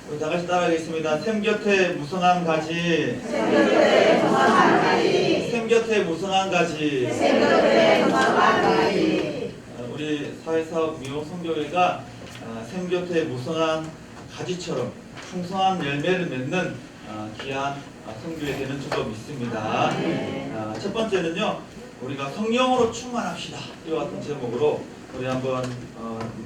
우리 다 같이 따라하겠습니다. 샘 곁에 무성한 가지, 샘 곁에 무성한 가지, 샘 곁에 무성한 가지. 샘 곁에 무성한 가지. 우리 사회사업 미호성교회가 샘 곁에 무성한 가지처럼 풍성한 열매를 맺는 귀한 성교회 되는 줄로 믿습니다. 첫 번째는요, 우리가 성령으로 충만합시다. 이와 같은 제목으로 우리 한번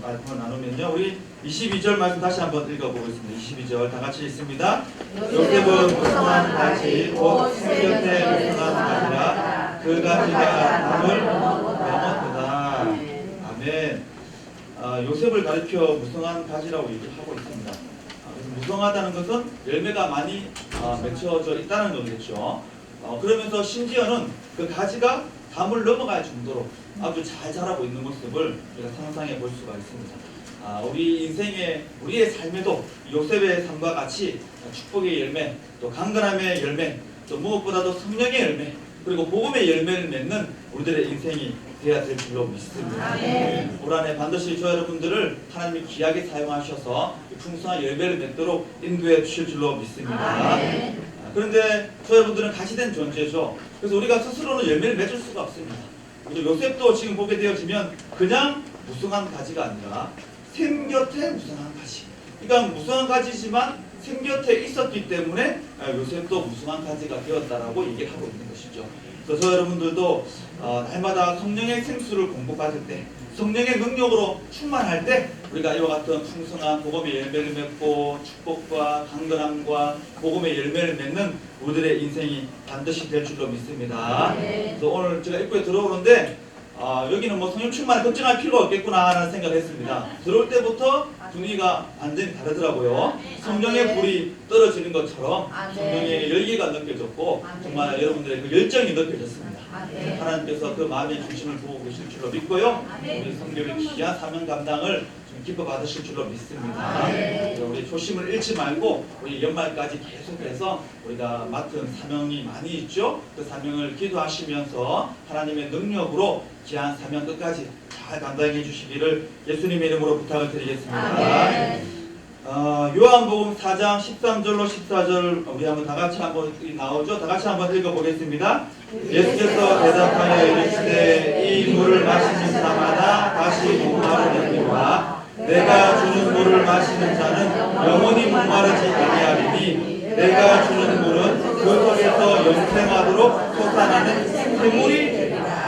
말씀을 나누면요, 우리 22절 말씀 다시 한번 읽어보겠습니다. 22절 다 같이 읽습니다. 요셉은 무성한 가지 곧 샘 곁에 무성한 가지라 그 가지가 담을 넘었도다. 아멘. 요셉을 가리켜 무성한 가지라고 얘기하고 있습니다. 그래서 무성하다는 것은 열매가 많이 맺혀져 있다는 거겠죠. 그러면서 심지어는 그 가지가 담을 넘어갈 정도로 아주 잘 자라고 있는 모습을 우리가 상상해 볼 수가 있습니다. 우리 인생의 우리의 삶에도 요셉의 삶과 같이 축복의 열매, 또 강건함의 열매, 또 무엇보다도 성령의 열매, 그리고 복음의 열매를 맺는 우리들의 인생이 되어야 될 줄로 믿습니다. 올 한해 반드시 저 여러분들을 하나님이 귀하게 사용하셔서 풍성한 열매를 맺도록 인도해 주실 줄로 믿습니다. 그런데 저 여러분들은 가시된 존재죠. 그래서 우리가 스스로는 열매를 맺을 수가 없습니다. 요셉도 지금 보게 되어지면 그냥 무성한 가지가 아니라 샘 곁에 무성한 가지. 그러니까 무성한 가지지만 샘 곁에 있었기 때문에 요셉도 무성한 가지가 되었다라고 얘기를 하고 있는 것이죠. 그래서 저 여러분들도 날마다 성령의 생수를 공급받을 때, 성령의 능력으로 충만할 때 우리가 이와 같은 풍성한 복음의 열매를 맺고 축복과 강건함과 복음의 열매를 맺는 우리들의 인생이 반드시 될 줄로 믿습니다. 그래서 오늘 제가 입구에 들어오는데 여기는 뭐 성령 충만을 걱정할 필요가 없겠구나 하는 생각을 했습니다. 들어올 때부터 분위기가 완전히 다르더라고요. 성령의 불이 떨어지는 것처럼 성령의 열기가 느껴졌고 정말 여러분들의 그 열정이 느껴졌습니다. 하나님께서 그 마음의 중심을 보고 계실 줄로 믿고요. 우리 성령의 귀한 사명 감당을 좀 기뻐 받으실 줄로 믿습니다. 우리 초심을 잃지 말고 우리 연말까지 계속해서 우리가 맡은 사명이 많이 있죠. 그 사명을 기도하시면서 하나님의 능력으로 귀한 사명 끝까지 잘 감당해 주시기를 예수님의 이름으로 부탁을 드리겠습니다. 요한복음 4장 13절로 14절 우리 한번 다 같이 한번 나오죠. 다 같이 한번 읽어보겠습니다. 예수께서 대답하여 이르시되 이 물을 마시는 자마다 다시 목마르느니와 내가 주는 물을 마시는 자는 영원히 목마르지 아니하리니 내가 주는 물은 그 속에서 영생하도록 솟아나는 샘물이 되리라.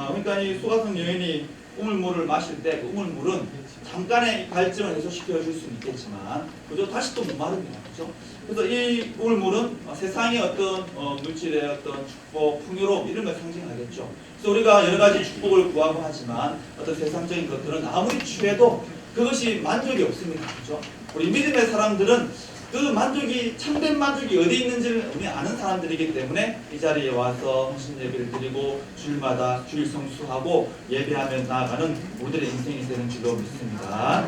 그러니까 이 수가성 여인이 우물물을 마실 때 그 우물물은 잠깐의 갈증을 해소시켜 줄 수는 있겠지만 그죠? 다시 또 목마릅니다. 그죠? 그래서 이 우물물은 세상의 어떤 물질의 어떤 축복, 풍요로움 이런 걸 상징하겠죠. 그래서 우리가 여러 가지 축복을 구하고 하지만 어떤 세상적인 것들은 아무리 취해도 그것이 만족이 없습니다. 그죠? 우리 믿음의 사람들은 그 만족이, 참된 만족이 어디 있는지를 우리 아는 사람들이기 때문에 이 자리에 와서 헌신 예배를 드리고 주일마다 주일 성수하고 예배하며 나아가는 우리들의 인생이 되는 줄로 믿습니다.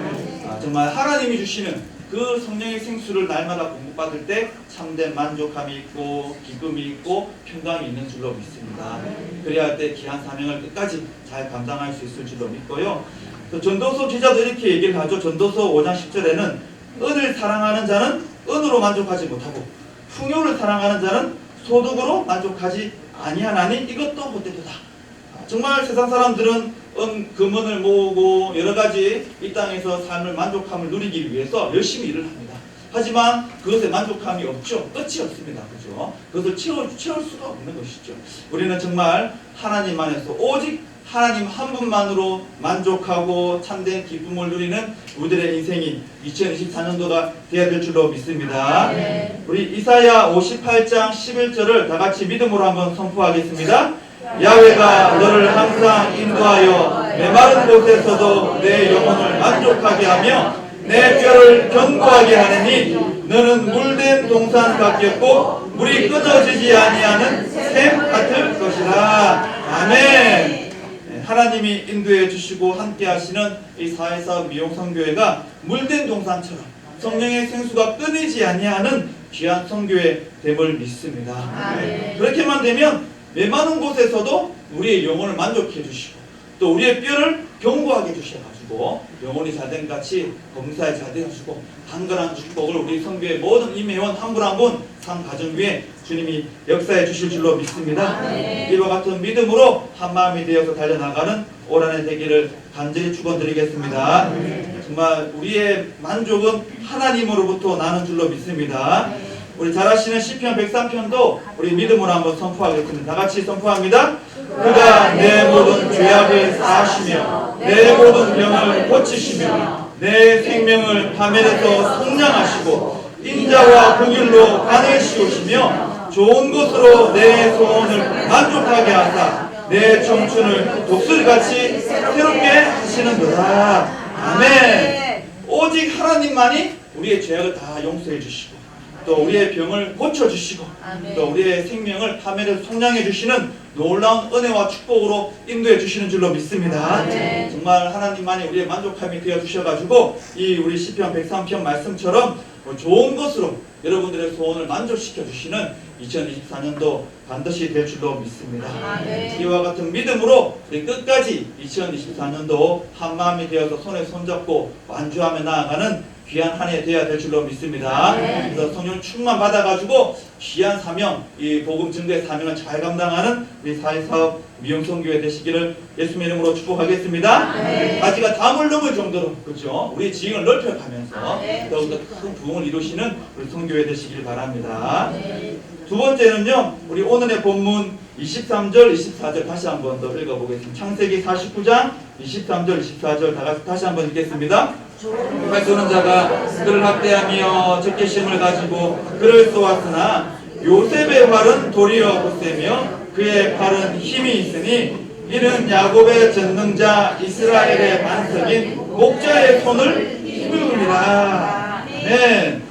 정말 하나님이 주시는 그 성령의 생수를 날마다 공급받을 때 참된 만족함이 있고 기쁨이 있고 평강이 있는 줄로 믿습니다. 그래야 할 때 귀한 사명을 끝까지 잘 감당할 수 있을 줄로 믿고요. 전도서 기자도 이렇게 얘기를 하죠. 전도서 5장 10절에는 은을 사랑하는 자는 은으로 만족하지 못하고 풍요를 사랑하는 자는 소득으로 만족하지 아니하나니 이것도 헛되도다. 정말 세상 사람들은 금은을 모으고 여러 가지 이 땅에서 삶을 만족함을 누리기 위해서 열심히 일을 합니다. 하지만 그것에 만족함이 없죠. 끝이 없습니다. 그죠? 그것을 채울 수가 없는 것이죠. 우리는 정말 하나님 안에서 오직 하나님 한 분만으로 만족하고 참된 기쁨을 누리는 우리들의 인생이 2024년도가 되어야 될 줄로 믿습니다. 우리 이사야 58장 11절을 다 같이 믿음으로 한번 선포하겠습니다. 야훼가 너를 항상 인도하여 메마른 곳에서도 내 영혼을 만족하게 하며 내 뼈를 견고하게 하느니 너는 물된 동산 같겠고 물이 끊어지지 아니하는 샘 같을 것이라. 아멘. 하나님이 인도해 주시고 함께 하시는 이 사회사업 미용성교회가 물된 동산처럼 성령의 생수가 끊이지 아니하는 귀한 성교회 됨을 믿습니다. 그렇게만 되면 메마른 곳에서도 우리의 영혼을 만족해 주시고 또 우리의 뼈를 견고하게 주셔가지고 주시고 영혼이 잘된 같이 범사에 잘되어 주시고 강건한 축복을 우리 성교의 모든 임회원 한 분 한 분 상 가정 위에 주님이 역사해 주실 줄로 믿습니다. 이와 같은 믿음으로 한 마음이 되어서 달려나가는 올 한 해 되기를 간절히 축원드리겠습니다. 정말 우리의 만족은 하나님으로부터 나는 줄로 믿습니다. 우리 잘 아시는 시편 103편도 우리 믿음으로 한번 선포하겠습니다. 다 같이 선포합니다. 그가 내 모든 죄악을 사하시며 내 모든 병을 고치시며 내 생명을 파멸해서 성량하시고 인자와 긍휼로 간을 씌우시며 좋은 것으로 내 소원을 만족하게 하사 내 청춘을 독수리같이 새롭게 하시는도다. 아멘. 오직 하나님만이 우리의 죄악을 다 용서해 주시고 또 우리의 병을 고쳐주시고 또 우리의 생명을 파멸해서 성량해 주시는 놀라운 은혜와 축복으로 인도해 주시는 줄로 믿습니다. 정말 하나님만이 우리의 만족함이 되어 주셔가지고 이 우리 시편 103편 말씀처럼 좋은 것으로 여러분들의 소원을 만족시켜 주시는 2024년도 반드시 될 줄로 믿습니다. 이와 같은 믿음으로 우리 끝까지 2024년도 한 마음이 되어서 손에 손잡고 완주하며 나아가는 귀한 한 해 되어야 될 줄로 믿습니다. 그래서 성령 충만 받아가지고 귀한 사명, 이 복음 증거의 사명을 잘 감당하는 우리 사회사업 미용성교회 되시기를 예수님의 이름으로 축복하겠습니다. 가지가 담을 넘을 정도로 그렇죠? 우리 지형을 넓혀가면서 더욱더 큰 부흥을 이루시는 우리 성교회 되시길 바랍니다. 두 번째는요, 우리 오늘의 본문 23절, 24절 다시 한번 더 읽어보겠습니다. 창세기 49장 23절, 24절 다시 한번 읽겠습니다. 쏘는 자가 그를 학대하며 적개심을 가지고 그를 쏘았으나 요셉의 활은 도리어 굳세며 그의 팔은 힘이 있으니 이는 야곱의 전능자 이스라엘의 반석인 목자의 손을 힘입니다. 네,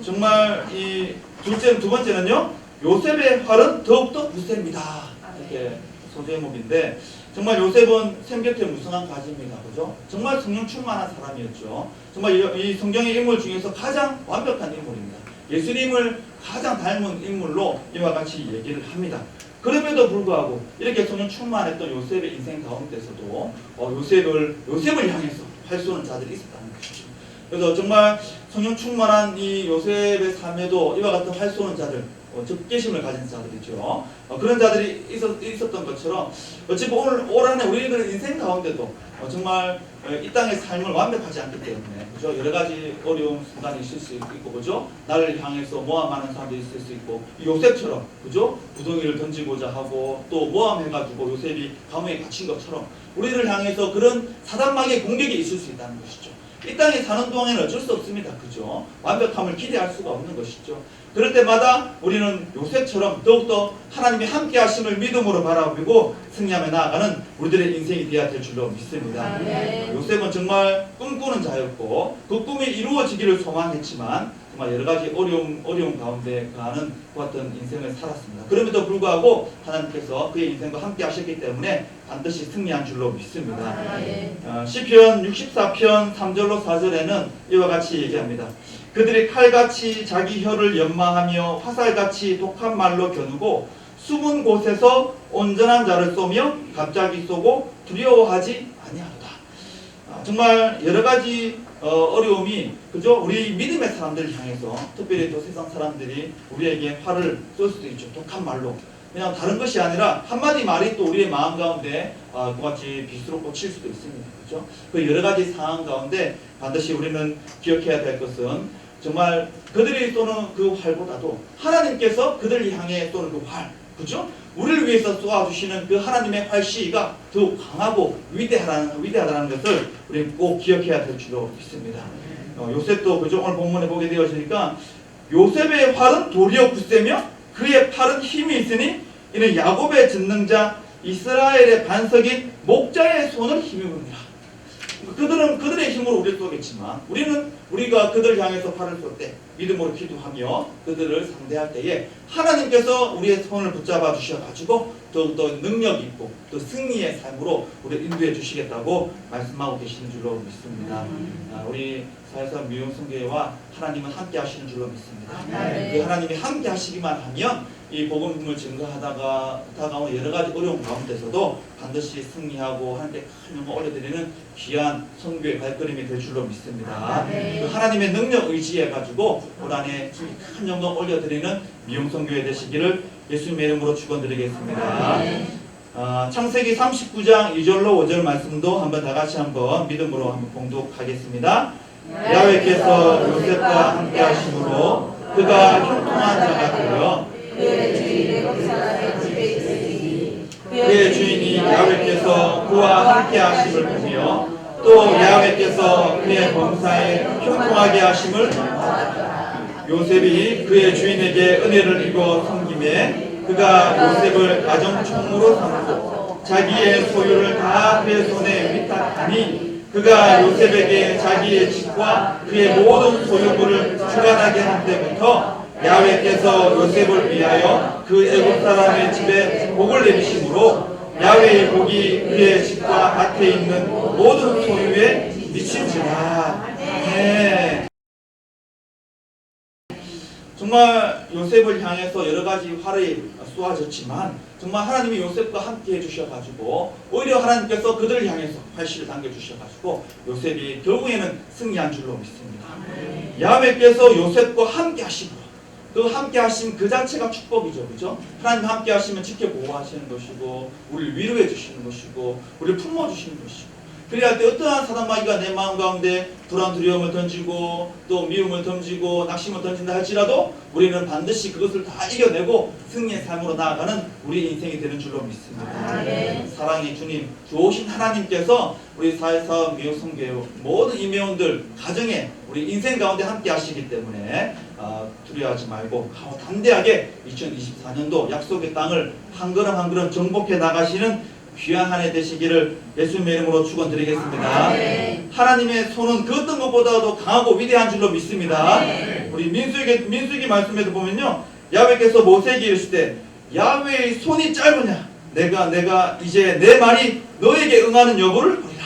정말 이 두 번째는요, 요셉의 활은 더욱더 굳셉니다. 이렇게 소제목인데 정말 요셉은 샘 곁에 무성한 가지입니다. 그죠? 정말 성령 충만한 사람이었죠. 정말 이 성경의 인물 중에서 가장 완벽한 인물입니다. 예수님을 가장 닮은 인물로 이와 같이 얘기를 합니다. 그럼에도 불구하고 이렇게 성령 충만했던 요셉의 인생 가운데서도 요셉을 향해서 활 쏘는 자들이 있었다는 것이죠. 그래서 정말 성령 충만한 이 요셉의 삶에도 이와 같은 활 쏘는 자들, 적개심을 가진 자들이죠. 그런 자들이 있었던 것처럼 어찌 보면 올 한 해 우리들 인생 가운데도 정말 이 땅의 삶을 완벽하지 않기 때문에 그죠? 여러 가지 어려운 순간이 있을 수 있고 그죠? 나를 향해서 모함하는 사람도 있을 수 있고 요셉처럼 그죠? 구덩이를 던지고자 하고 또 모함해가지고 요셉이 감옥에 갇힌 것처럼 우리를 향해서 그런 사단마귀의 공격이 있을 수 있다는 것이죠. 이 땅에 사는 동안에는 어쩔 수 없습니다. 그죠? 완벽함을 기대할 수가 없는 것이죠. 그럴 때마다 우리는 요셉처럼 더욱더 하나님이 함께 하심을 믿음으로 바라보고 승리하며 나아가는 우리들의 인생이 되어야 될 줄로 믿습니다. 요셉은 정말 꿈꾸는 자였고 그 꿈이 이루어지기를 소망했지만 정말 여러 가지 어려움 가운데 가는 그 같은 인생을 살았습니다. 그럼에도 불구하고 하나님께서 그의 인생과 함께 하셨기 때문에 반드시 승리한 줄로 믿습니다. 시편 64편 3절로 4절에는 이와 같이 얘기합니다. 그들이 칼같이 자기 혀를 연마하며 화살같이 독한 말로 겨누고 숨은 곳에서 온전한 자를 쏘며 갑자기 쏘고 두려워하지 아니하도다. 정말 여러 가지 어려움이 그죠? 우리 믿음의 사람들을 향해서 특별히 또 세상 사람들이 우리에게 화를 쏠 수도 있죠. 독한 말로. 그냥 다른 것이 아니라 한마디 말이 또 우리의 마음 가운데 그같이 빛으로 꽂힐 수도 있습니다. 그죠? 그 여러 가지 상황 가운데 반드시 우리는 기억해야 될 것은 정말 그들이 쏘는 그 활보다도 하나님께서 그들을 향해 쏘는 그 활, 그죠? 우리를 위해서 쏘아주시는 그 하나님의 활시위가 더욱 강하고 위대하다는 것을 우리 꼭 기억해야 될 줄로 믿습니다. 요셉도 그죠? 오늘 본문에 보게 되어지니까 요셉의 활은 도리어 굳세며 그의 팔은 힘이 있으니 이는 야곱의 전능자 이스라엘의 반석인 목자의 손을 힘입니다. 그들은 그들의 힘으로 우리를 쏘겠지만 우리가 그들을 향해서 팔을 쏠 때 믿음으로 기도하며 그들을 상대할 때에 하나님께서 우리의 손을 붙잡아 주셔가지고 더욱더 능력 있고 또 승리의 삶으로 우리 인도해 주시겠다고 말씀하고 계시는 줄로 믿습니다. 우리 사회사 미용성교회와 하나님은 함께 하시는 줄로 믿습니다. 그 하나님이 함께 하시기만 하면 이 복음을 증거하다가 다가오는 여러 가지 어려운 가운데서도 반드시 승리하고 하나님께 큰 영광 올려드리는 귀한 선교의 발걸음이 될 줄로 믿습니다. 그 하나님의 능력 의지해가지고 올 한해 큰 영광 올려드리는 미용성교회 되시기를 예수님의 이름으로 축원드리겠습니다. 창세기 39장 2절로 5절 말씀도 한번 다 같이 한번 믿음으로 한번 봉독하겠습니다. 야훼께서 요셉과 함께 하심으로 그가 형통한 자가 되어 그의 주인이 야훼께서 그와 함께 하심을 보며 또 야훼께서 그의 범사에 형통하게 하심을 요셉이 그의 주인에게 은혜를 입어 섬김에 그가 요셉을 가정총무로 삼고 자기의 소유를 다 그의 손에 위탁하니 그가 요셉에게 자기의 집과 그의 모든 소유물을 주관하게 한 때부터 야훼께서 요셉을 위하여 그 애굽 사람의 집에 복을 내리심으로 야훼의 복이 그의 집과 밭에 있는 모든 소유에 미친지라. 네. 정말 요셉을 향해서 여러 가지 활이 쏘아졌지만 정말 하나님이 요셉과 함께 해주셔가지고 오히려 하나님께서 그들을 향해서 활시를 당겨주셔가지고 요셉이 결국에는 승리한 줄로 믿습니다. 야훼께서 요셉과 함께 하시고 그 함께 하심 그 자체가 축복이죠. 그죠? 하나님 함께 하시면 지켜 보호하시는 것이고 우리를 위로해 주시는 것이고 우리를 품어주시는 것이고 그래야 때 어떠한 사단마귀가 내 마음 가운데 불안 두려움을 던지고 또 미움을 던지고 낙심을 던진다 할지라도 우리는 반드시 그것을 다 이겨내고 승리의 삶으로 나아가는 우리 인생이 되는 줄로 믿습니다. 사랑의 주님 좋으신 하나님께서 우리 사회사업 미용성교회 모든 임회원들 가정에 우리 인생 가운데 함께 하시기 때문에 두려워하지 말고 담대하게 2024년도 약속의 땅을 한 걸음 한 걸음 정복해 나가시는 귀한 한 해 되시기를 예수님의 이름으로 축원드리겠습니다. 하나님의 손은 그 어떤 것보다도 강하고 위대한 줄로 믿습니다. 우리 민수기 말씀에도 보면요, 야훼께서 모세에게 이르실 때 야훼의 손이 짧으냐 내가 이제 내 말이 너에게 응하는 여부를 보리라.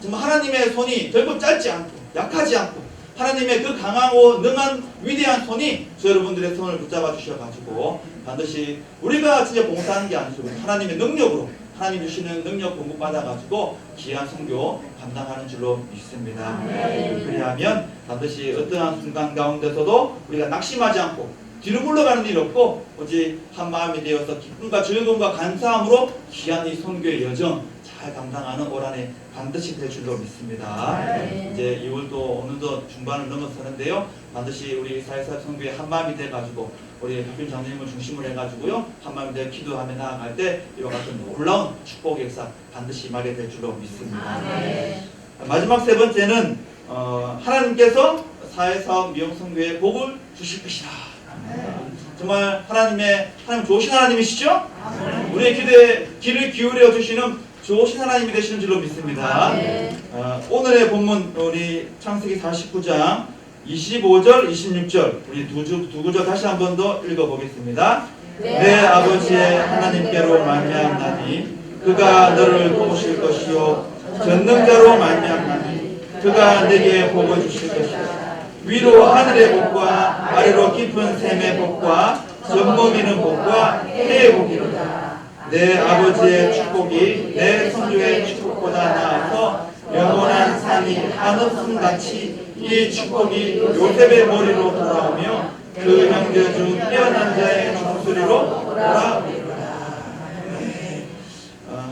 정말 하나님의 손이 결코 짧지 않고 약하지 않고 하나님의 그 강하고 능한 위대한 손이 저 여러분들의 손을 붙잡아 주셔가지고 반드시 우리가 진짜 봉사하는 게 아니고 하나님의 능력으로 하나님 주시는 능력 공급받아가지고 귀한 선교 감당하는 줄로 믿습니다. 그리하면 반드시 어떠한 순간 가운데서도 우리가 낙심하지 않고 뒤로 물러가는 일 없고 오직 한 마음이 되어서 기쁨과 즐거움과 감사함으로 귀한 이 선교의 여정 잘 감당하는 올 한해 반드시 될 줄로 믿습니다. 이제 2월도 어느덧 중반을 넘어서는데요. 반드시 우리 사회사 선교의 한 마음이 돼가지고 우리 박균 장로님을 중심으로 해가지고요 한 마음이 되어 기도하며 나아갈 때 이와 같은 놀라운 축복의 역사 반드시 임하게 될 줄로 믿습니다. 마지막 세 번째는 하나님께서 사회사업 미용성교회에 복을 주실 것이다. 정말 하나님 좋으신 하나님이시죠? 우리의 귀를 기울여 주시는 좋으신 하나님이 되시는 줄로 믿습니다. 오늘의 본문 우리 창세기 49장 25절 26절 우리 두 구절 다시 한 번 더 읽어보겠습니다. 내 아버지의 하나님께로 말미암나니 그가 너를 도우실 것이요 전능자로 말미암나니 그가 내게 복을 주실 것이다. 위로 하늘의 복과 아래로 깊은 샘의 복과 젖먹이는 복과 해의 복이로다. 내 아버지의 축복이 내 선조의 축복보다 나아서 영원한 산이 한없음같이 이 축복이 요셉의 머리로 돌아오며 그 형제 중 뛰어난 자의 종소리로 돌아오리로다.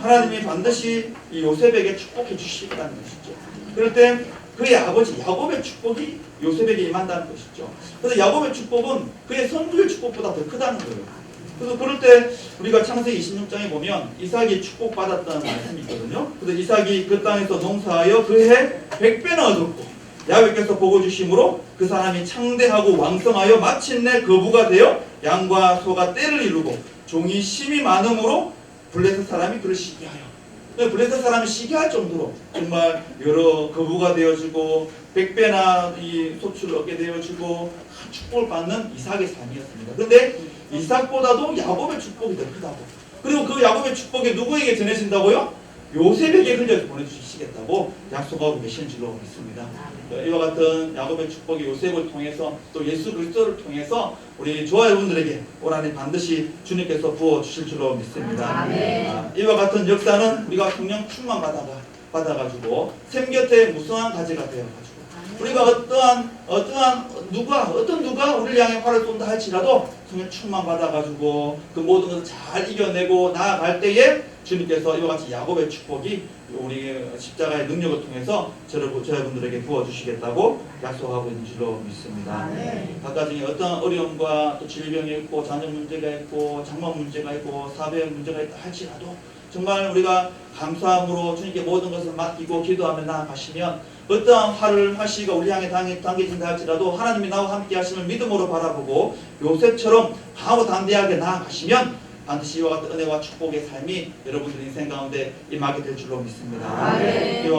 하나님이 반드시 이 요셉에게 축복해 주시겠다는 것이죠. 그럴 때 그의 아버지 야곱의 축복이 요셉에게 임한다는 것이죠. 그래서 야곱의 축복은 그의 선조의 축복보다 더 크다는 거예요. 그래서 그럴 때 우리가 창세기 26장에 보면 이삭이 축복받았다는 말씀이 있거든요. 그래서 이삭이 그 땅에서 농사하여 그해 100배나 얻었고 야훼께서 복을 주심으로 그 사람이 창대하고 왕성하여 마침내 거부가 되어 양과 소가 떼를 이루고 종이 심이 많음으로 블레셋 사람이 그를 시기하여 블레셋 사람이 시기할 정도로 정말 여러 거부가 되어지고 100배나 이 소출을 얻게 되어지고 축복을 받는 이삭의 삶이었습니다. 그런데 이삭보다도 야곱의 축복이 더 크다고 그리고 그 야곱의 축복이 누구에게 전해진다고요? 요셉에게 흘려서 보내주시겠다고 약속하고 계시는 줄로 믿습니다. 이와 같은 야곱의 축복이 요셉을 통해서 또 예수 그리스도를 통해서 우리 조화 여러분들에게 올 한해 반드시 주님께서 부어주실 줄로 믿습니다. 이와 같은 역사는 우리가 성령 충만 받아가지고 샘 곁에 무성한 가지가 되어가지고 우리가 어떤 누가 우리를 향해 활을 쏜다 할지라도 성령 충만 받아가지고 그 모든 것을 잘 이겨내고 나아갈 때에 주님께서 이와 같이 야곱의 축복이 우리 십자가의 능력을 통해서 저여러분들에게 부어주시겠다고 약속하고 있는 줄로 믿습니다. 각각 중에 어떤 어려움과 또 질병이 있고 자녀 문제가 있고 장모 문제가 있고 사회 문제가 있다 할지라도 정말 우리가 감사함으로 주님께 모든 것을 맡기고 기도하며 나아가시면 어떠한 화를 화시가 우리 향해 당겨진다 할지라도 하나님이 나와 함께 하심을 믿음으로 바라보고 요셉처럼 강하고 담대하게 나아가시면 반드시 이와 같은 은혜와 축복의 삶이 여러분들 인생 가운데 임하게 될 줄로 믿습니다.